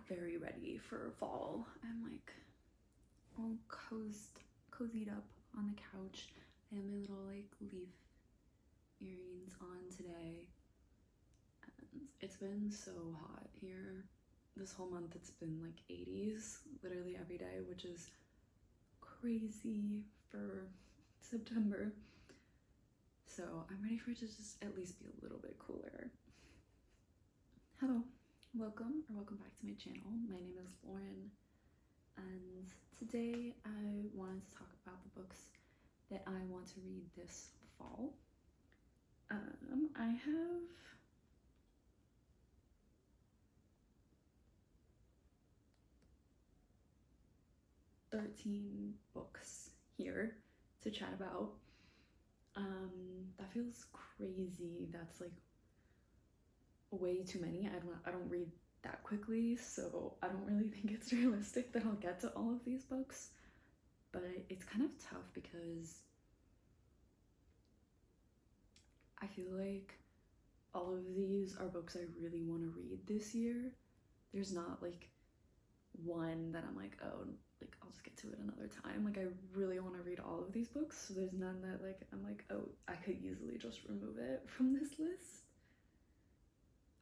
very ready for fall. I'm like all cozied up on the couch. I have my little like leaf earrings on today. And it's been so hot here. This whole month it's been like 80s literally every day, which is crazy for September. So I'm ready for it to just at least be a little bit cooler. Hello, welcome back to my channel. My name is Lauren, and today I wanted to talk about the books that I want to read this fall. I have $13 books here to chat about. That feels crazy. That's like way too many. I don't read that quickly, so I don't really think it's realistic that I'll get to all of these books. But it's kind of tough because I feel like all of these are books I really want to read this year. There's not like one that I'm like, oh, like I'll just get to it another time. Like I really want to read all of these books, so there's none that like I'm like, oh, I could easily just remove it from this list.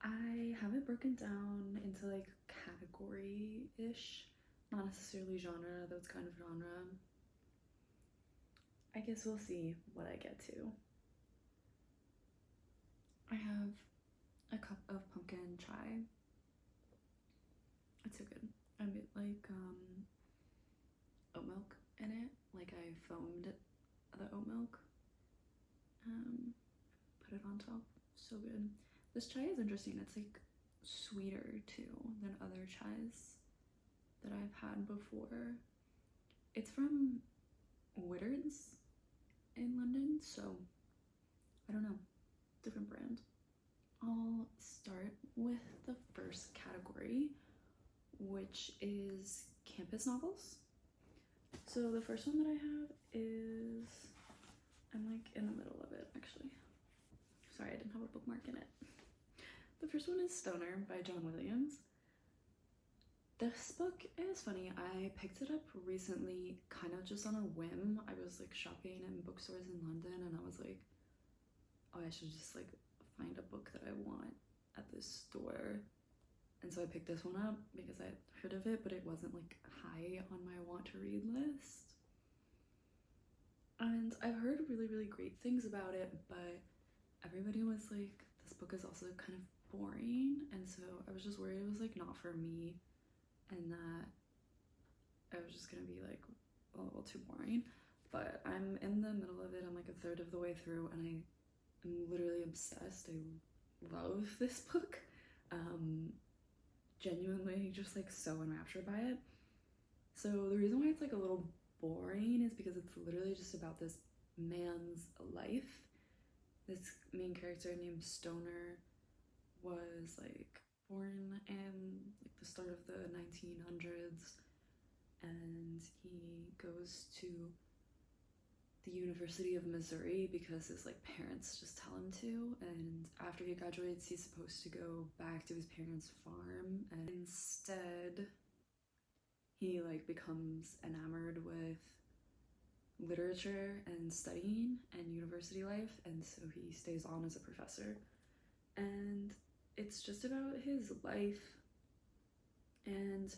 I have it broken down into like category-ish, not necessarily genre, though it's kind of genre. I guess we'll see what I get to. I have a cup of pumpkin chai. It's so good. I made like oat milk in it. Like I foamed the oat milk, put it on top. So good. This chai is interesting. It's like sweeter too than other chais that I've had before. It's from Whittard's in London, so I don't know, different brand. I'll start with the first category, which is campus novels. So the first one that I have is, I'm like in the middle of it actually. Sorry, I didn't have a bookmark in it. The first one is Stoner by John Williams. This book is funny. I picked it up recently kind of just on a whim. I was like shopping in bookstores in London and I was like, oh, I should just like find a book that I want at this store. And so I picked this one up because I heard of it, but it wasn't like high on my want to read list. And I've heard really, really great things about it, but everybody was like, this book is also kind of boring. And so I was just worried it was like not for me and that I was just gonna be like a little too boring. But I'm in the middle of it. I'm like a third of the way through and I'm literally obsessed. I love this book. Genuinely just like so enraptured by it. So the reason why it's like a little boring is because it's literally just about this man's life. This main character named Stoner was like born in like the start of the 1900s, and he goes to the University of Missouri because his like parents just tell him to, and after he graduates he's supposed to go back to his parents' farm, and instead he like becomes enamored with literature and studying and university life, and so he stays on as a professor. And it's just about his life, and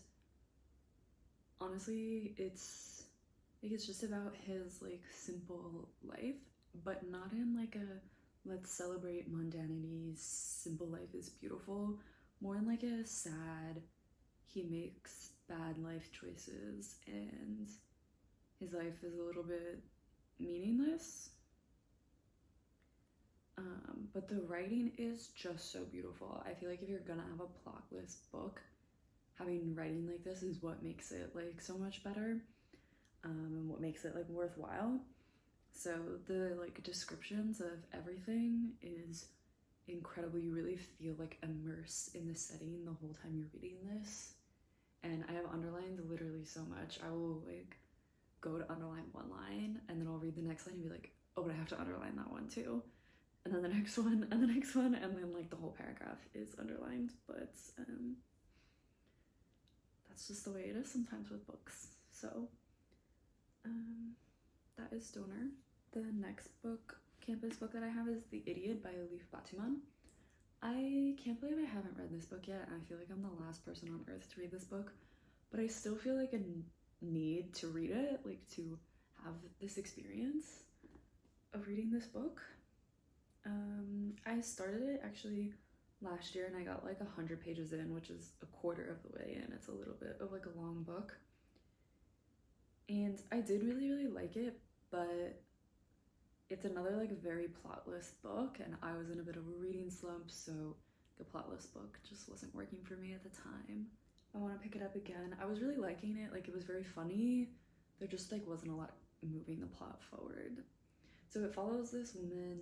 honestly it's just about his like simple life, but not in like a let's celebrate mundanity, simple life is beautiful, more in like a sad, he makes bad life choices and his life is a little bit meaningless. But the writing is just so beautiful. I feel like if you're gonna have a plotless book, having writing like this is what makes it like so much better, and what makes it like worthwhile. So the like descriptions of everything is incredible. You really feel like immersed in the setting the whole time you're reading this. And I have underlined literally so much. I will like go to underline one line and then I'll read the next line and be like, oh, but I have to underline that one too. And then the next one and the next one, and then like the whole paragraph is underlined. But that's just the way it is sometimes with books. So that is Stoner. The next book, campus book that I have is The Idiot by Elif Batuman. I can't believe I haven't read this book yet. I feel like I'm the last person on earth to read this book, but I still feel like a need to read it, like to have this experience of reading this book. I started it actually last year and I got like 100 pages in, which is a quarter of the way in. It's a little bit of like a long book. And I did really like it, but it's another like very plotless book and I was in a bit of a reading slump, so the plotless book just wasn't working for me at the time. I want to pick it up again. I was really liking it, like it was very funny. There just like wasn't a lot moving the plot forward. So it follows this woman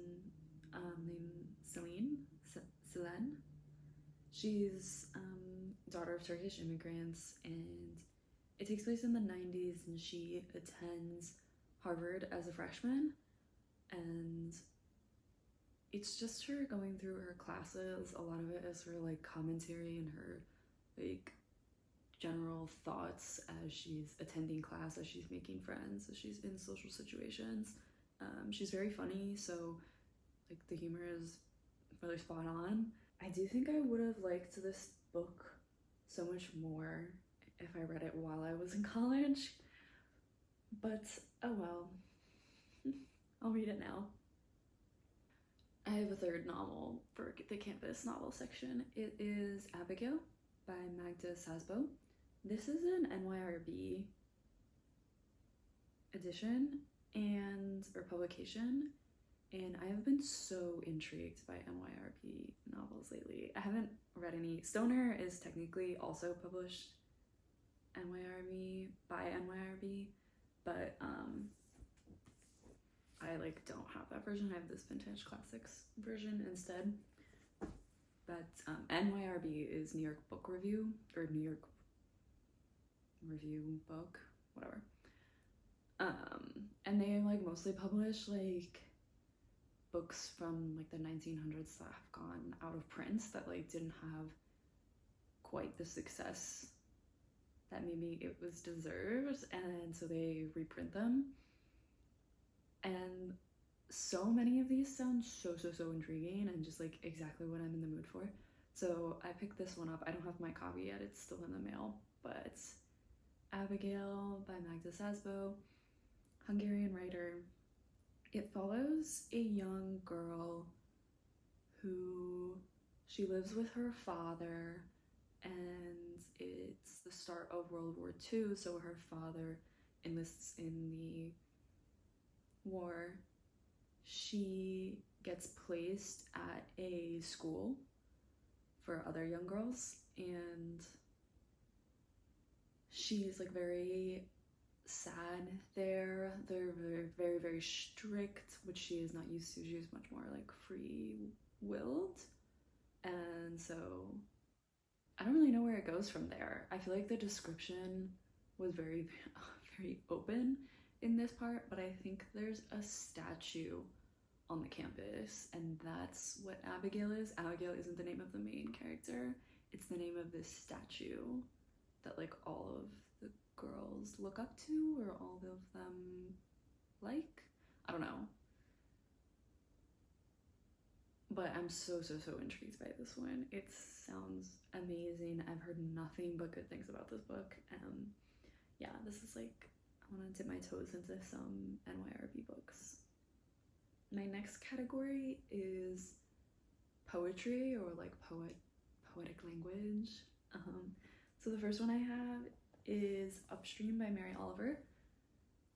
named Selene. She's daughter of Turkish immigrants, and it takes place in the 90s, and she attends Harvard as a freshman, and it's just her going through her classes. A lot of it is her like commentary and her like general thoughts as she's attending class, as she's making friends, as she's in social situations. She's very funny, so like the humor is really spot on. I do think I would have liked this book so much more if I read it while I was in college, but oh well. I'll read it now. I have a third novel for the campus novel section. It is Abigail by Magda Szabo. This is an NYRB edition or publication, and I have been so intrigued by NYRB novels lately. I haven't read any. Stoner is technically also published by NYRB, but I like don't have that version. I have this Vintage Classics version instead. But NYRB is New York Book Review, or New York Review Book, whatever. And they like mostly publish like books from like the 1900s that have gone out of print that like didn't have quite the success that maybe it was deserved, and so they reprint them. And so many of these sound so intriguing and just like exactly what I'm in the mood for. So I picked this one up. I don't have my copy yet, it's still in the mail, but it's Abigail by Magda Szabo, Hungarian writer. It follows a young girl who she lives with her father, and it's the start of World War II, so her father enlists in the war. She gets placed at a school for other young girls, and she's like very sad there. They're very strict, which she is not used to. She's much more like free-willed, and so I don't really know where it goes from there. I feel like the description was very open in this part, but I think there's a statue on the campus, and that's what Abigail is. Abigail isn't the name of the main character, it's the name of this statue that like all of the girls look up to, or all of them like. I don't know. But I'm so intrigued by this one. It sounds amazing. I've heard nothing but good things about this book. Yeah, this is like, I want to dip my toes into some NYRB books. My next category is poetry, or like poetic language. So the first one I have is Upstream by Mary Oliver.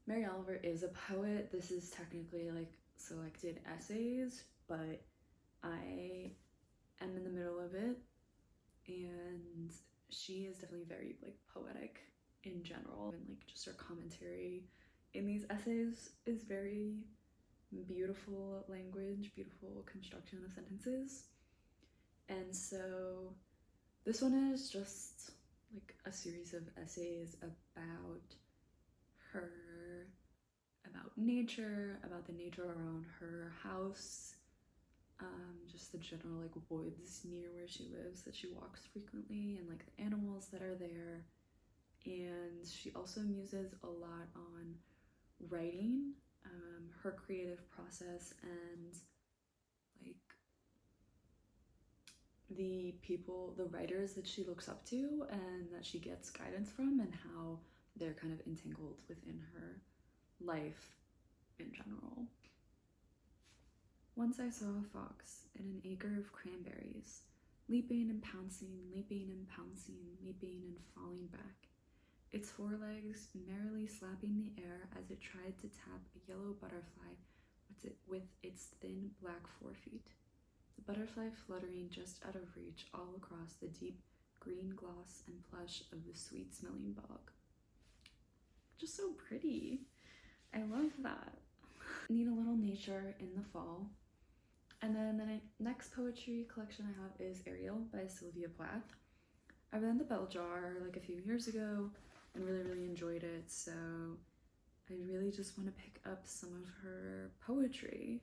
Mary Oliver is a poet. This is technically like selected essays, but I am in the middle of it, and she is definitely very like poetic in general, and like just her commentary in these essays is very beautiful language, beautiful construction of sentences. And so this one is just like a series of essays about her, about nature, about the nature around her house, just the general like woods near where she lives that she walks frequently, and like the animals that are there. and she also muses a lot on writing, her creative process, and like the people, the writers that she looks up to and that she gets guidance from, and how they're kind of entangled within her life in general. Once I saw a fox in an acre of cranberries, leaping and pouncing, leaping and pouncing, leaping and falling back, its forelegs merrily slapping the air as it tried to tap a yellow butterfly with its thin black forefeet. The butterfly fluttering just out of reach all across the deep green gloss and plush of the sweet-smelling bog. Just so pretty. I love that. Need a little nature in the fall. And then the next poetry collection I have is Ariel by Sylvia Plath. I read The Bell Jar like a few years ago and really enjoyed it, so I really just want to pick up some of her poetry.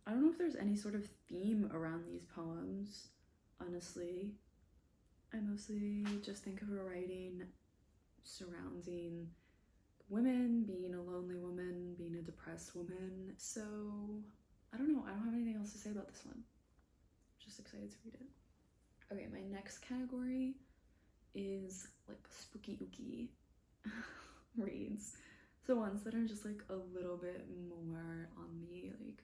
I don't know if there's any sort of theme around these poems, honestly. I mostly just think of her writing surrounding women, being a lonely woman, being a depressed woman. So I don't know, I don't have anything else to say about this one. Just excited to read it. Okay, my next category is like spooky ooky reads. So ones that are just like a little bit more on the like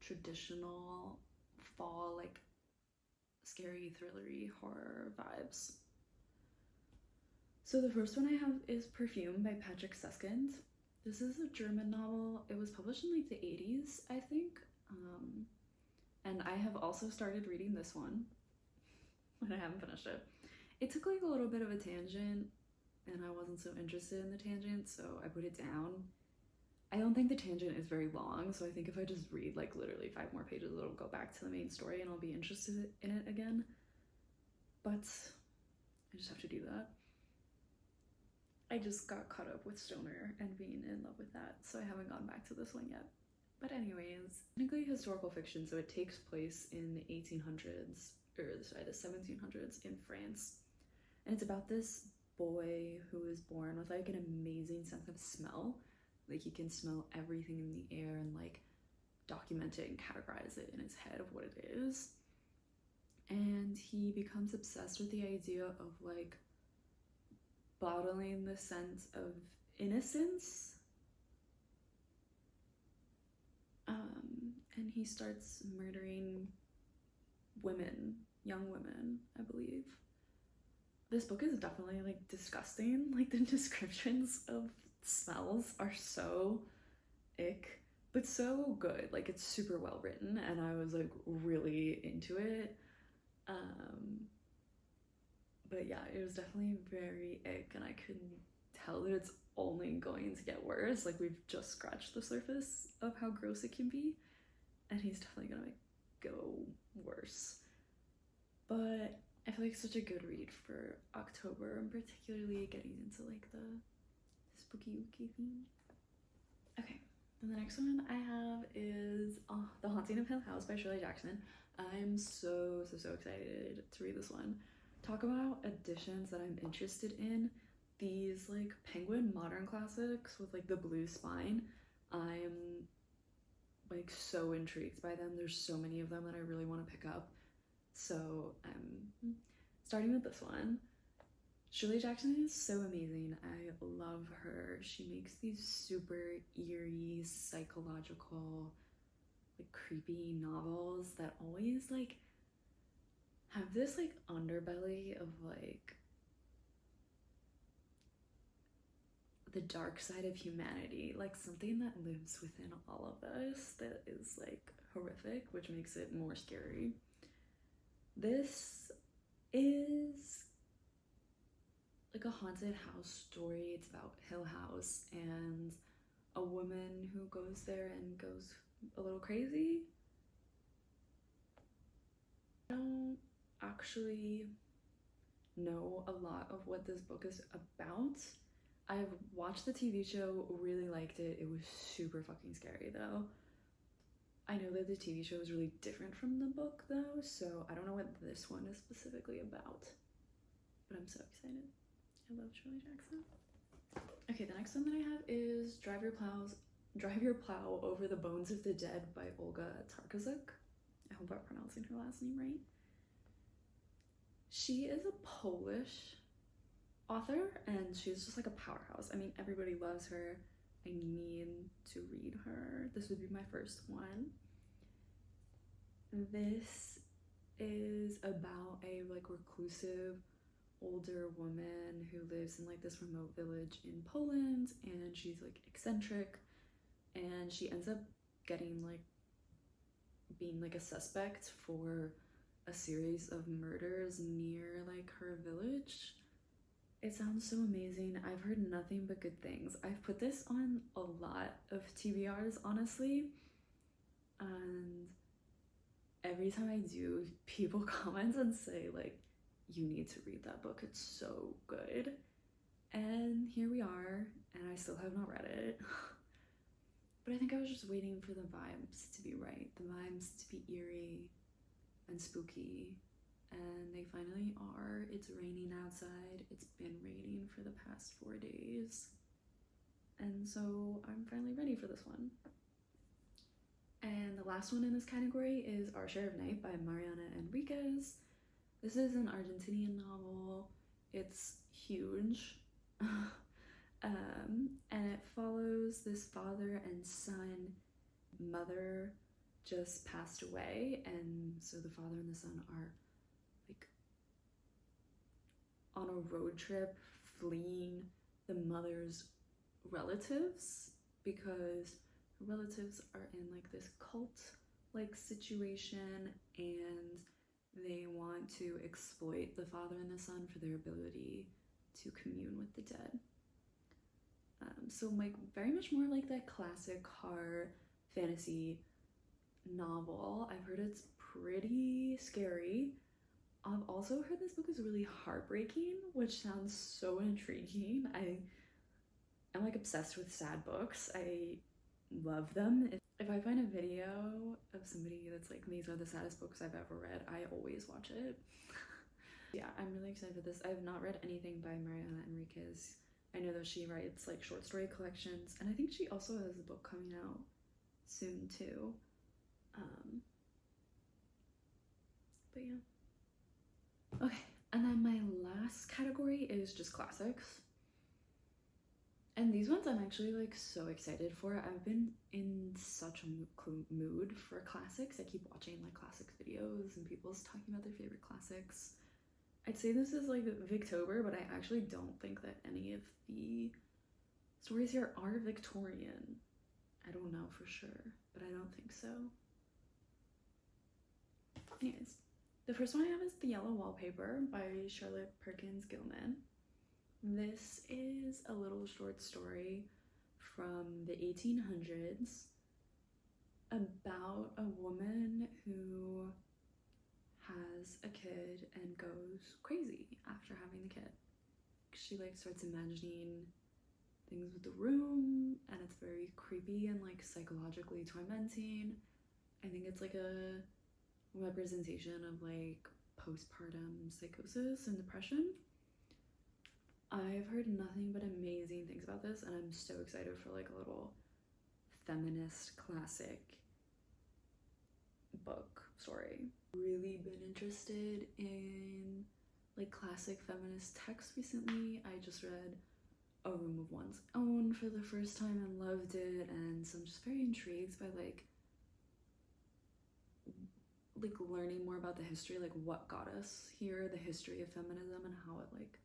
traditional fall, like scary, thrillery horror vibes. So the first one I have is Perfume by Patrick Suskind. This is a German novel. It was published in like the 80s, I think. And I have also started reading this one, but I haven't finished it. It took like a little bit of a tangent, and I wasn't so interested in the tangent, so I put it down. I don't think the tangent is very long, so I think if I just read like literally 5 more pages, it'll go back to the main story and I'll be interested in it again. But I just have to do that. I just got caught up with Stoner and being in love with that, so I haven't gone back to this one yet. But anyways, technically historical fiction, so it takes place in the 1800s, or sorry, the 1700s in France. And it's about this boy who is born with like an amazing sense of smell. Like he can smell everything in the air and like document it and categorize it in his head of what it is. And he becomes obsessed with the idea of like bottling the sense of innocence. And he starts murdering women, young women, I believe. This book is definitely like disgusting. Like the descriptions of smells are so ick, but so good. Like it's super well written and I was like really into it. But yeah, it was definitely very ick and I couldn't tell that it's only going to get worse. Like we've just scratched the surface of how gross it can be and he's definitely gonna like go worse. But I feel like it's such a good read for October and particularly getting into like the spooky wooky theme. Okay, and the next one I have is The Haunting of Hill House by Shirley Jackson. I'm so excited to read this one. Talk about editions that I'm interested in. These like Penguin modern classics with like the blue spine. I'm like so intrigued by them. There's so many of them that I really want to pick up. So I'm starting with this one. Shirley Jackson is so amazing. I love her. She makes these super eerie, psychological, like creepy novels that always like have this like underbelly of like the dark side of humanity, like something that lives within all of us that is like horrific, which makes it more scary. This is like a haunted house story. It's about Hill House and a woman who goes there and goes a little crazy. I don't actually know a lot of what this book is about. I've watched the TV show, really liked it. It was super fucking scary though. I know that the TV show is really different from the book though, so I don't know what this one is specifically about. but I'm so excited. I love Shirley Jackson. Okay, the next one that I have is Drive Your Plow Over the Bones of the Dead by Olga Tokaczuk. I hope I'm pronouncing her last name right. She is a Polish author, and she's just like a powerhouse. I mean, everybody loves her. I need to read her. This would be my first one. This is about a like reclusive older woman who lives in like this remote village in Poland, and she's like eccentric, and she ends up getting like being like a suspect for a series of murders near like her village. It sounds so amazing. I've heard nothing but good things. I've put this on a lot of TBRs, honestly, and every time I do, people comment and say like, you need to read that book, it's so good. And here we are, and I still have not read it. But I think I was just waiting for the vibes to be right, the vibes to be eerie and spooky, and they finally are. It's raining outside. It's been raining for the past 4 days, and so I'm finally ready for this one. And the last one in this category is Our Share of Night by Mariana Enriquez. This is an Argentinian novel. It's huge. And it follows this father and son. Mother just passed away, and so the father and the son are like on a road trip fleeing the mother's relatives, because her relatives are in like this cult like situation, and they want to exploit the father and the son for their ability to commune with the dead. So like very much more like that classic horror fantasy novel. I've heard it's pretty scary. I've also heard this book is really heartbreaking, which sounds so intriguing. I'm like obsessed with sad books. I love them. If I find a video of somebody that's like, these are the saddest books I've ever read, I always watch it. Yeah, I'm really excited for this. I have not read anything by Mariana Enriquez. I know that she writes like short story collections, and I think she also has a book coming out soon too. But yeah. Okay, and then my last category is just classics. And these ones I'm actually like so excited for. I've been in such a mood for classics. I keep watching like classics videos and people's talking about their favorite classics. I'd say this is like Victober, but I actually don't think that any of the stories here are Victorian. I don't know for sure, but I don't think so. Anyways, the first one I have is The Yellow Wallpaper by Shirley Perkins Gilman. This is a little short story from the 1800s about a woman who has a kid and goes crazy after having the kid. She like starts imagining things with the room, and it's very creepy and like psychologically tormenting. I think it's like a representation of like postpartum psychosis and depression. I've heard nothing but amazing things about this, and I'm so excited for like a little feminist classic book story. Really been interested in like classic feminist texts recently. I just read A Room of One's Own for the first time and loved it, and so I'm just very intrigued by like learning more about the history, like what got us here, the history of feminism and how it like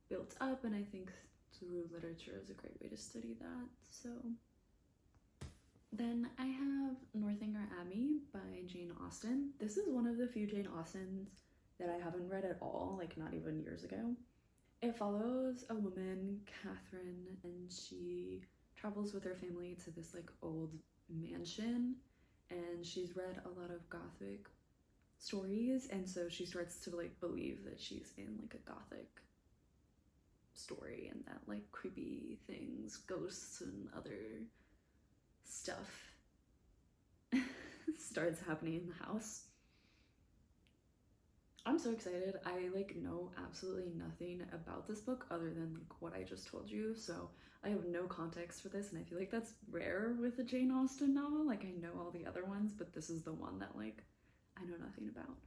built up, and I think through literature is a great way to study that. So then I have Northanger Abbey by Jane Austen. This is one of the few Jane Austens that I haven't read at all, like not even years ago. It follows a woman, Catherine, and she travels with her family to this like old mansion, and she's read a lot of Gothic stories, and so she starts to like believe that she's in like a Gothic story, and that like creepy things, ghosts and other stuff starts happening in the house. I'm so excited. I like know absolutely nothing about this book other than like what I just told you, so I have no context for this, and I feel like that's rare with a Jane Austen novel. Like, I know all the other ones, but this is the one that like I know nothing about.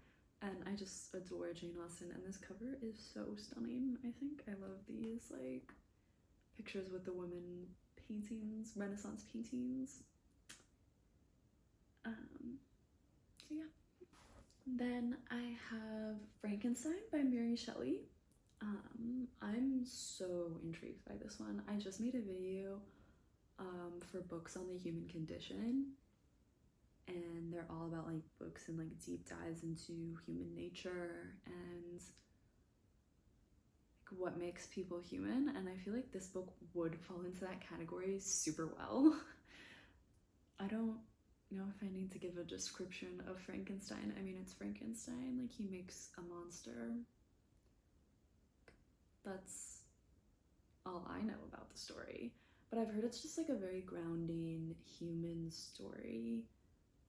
And I just adore Jane Austen, and this cover is so stunning. I think I love these like pictures with the women paintings, Renaissance paintings. So yeah. Then I have Frankenstein by Mary Shelley. I'm so intrigued by this one. I just made a video for books on the human condition, and they're all about like books and like deep dives into human nature and like what makes people human, and I feel like this book would fall into that category super well. I don't know if I need to give a description of Frankenstein. I mean, it's Frankenstein, like he makes a monster. That's all I know about the story. But I've heard it's just like a very grounding human story,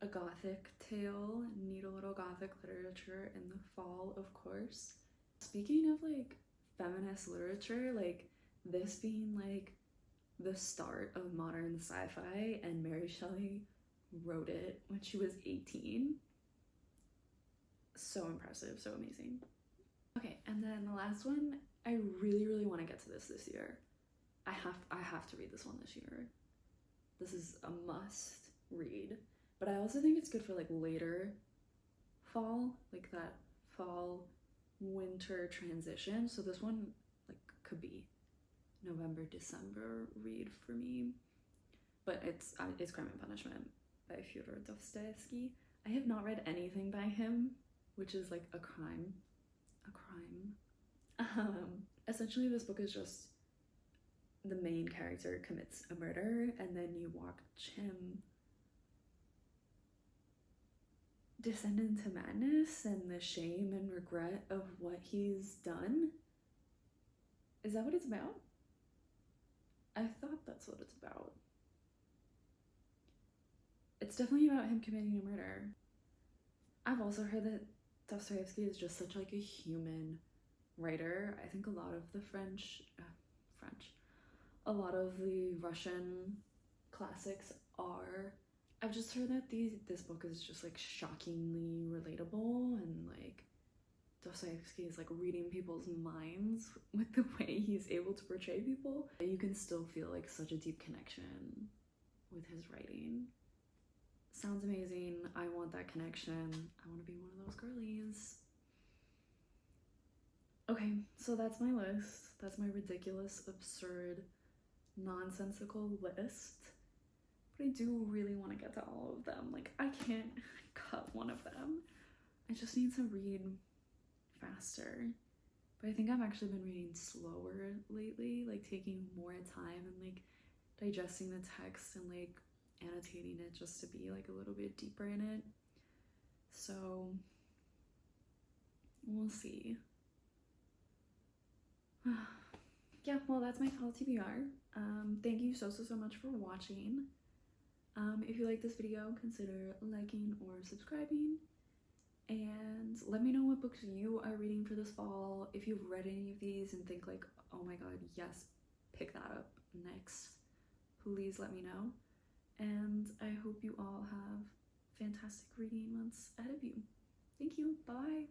a gothic tale. Need a little gothic literature in the fall, of course. Speaking of like feminist literature, like this being like the start of modern sci-fi, and Mary Shelley wrote it when she was 18. So impressive, so amazing. Okay, and then the last one, I really want to get to this year. I have to read this one this year. This is a must read, but I also think it's good for like later fall, like that fall winter transition. So this one like could be November, December read for me. But it's Crime and Punishment by Fyodor Dostoyevsky. I have not read anything by him, which is like a crime. Essentially this book is just the main character commits a murder, and then you watch him descend into madness and the shame and regret of what he's done. Is that what it's about? I thought that's what it's about. It's definitely about him committing a murder. I've also heard that Dostoyevsky is just such like a human writer. I think a lot of the a lot of the Russian classics are. I've just heard that this book is just like shockingly relatable, and like Dostoyevsky is like reading people's minds with the way he's able to portray people. You can still feel like such a deep connection with his writing. Sounds amazing. I want that connection. I want to be one of those girlies. Okay, so that's my list. That's my ridiculous, absurd, nonsensical list. But I do really want to get to all of them. Like, I can't cut one of them. I just need to read faster. But I think I've actually been reading slower lately, like taking more time and like digesting the text and like annotating it just to be like a little bit deeper in it. So we'll see. Yeah, well, that's my fall TBR. Thank you so much for watching. If you like this video, consider liking or subscribing, and let me know what books you are reading for this fall. If you've read any of these and think like, oh my god, yes, pick that up next, please let me know. And I hope you all have fantastic reading months ahead of you. Thank you. Bye.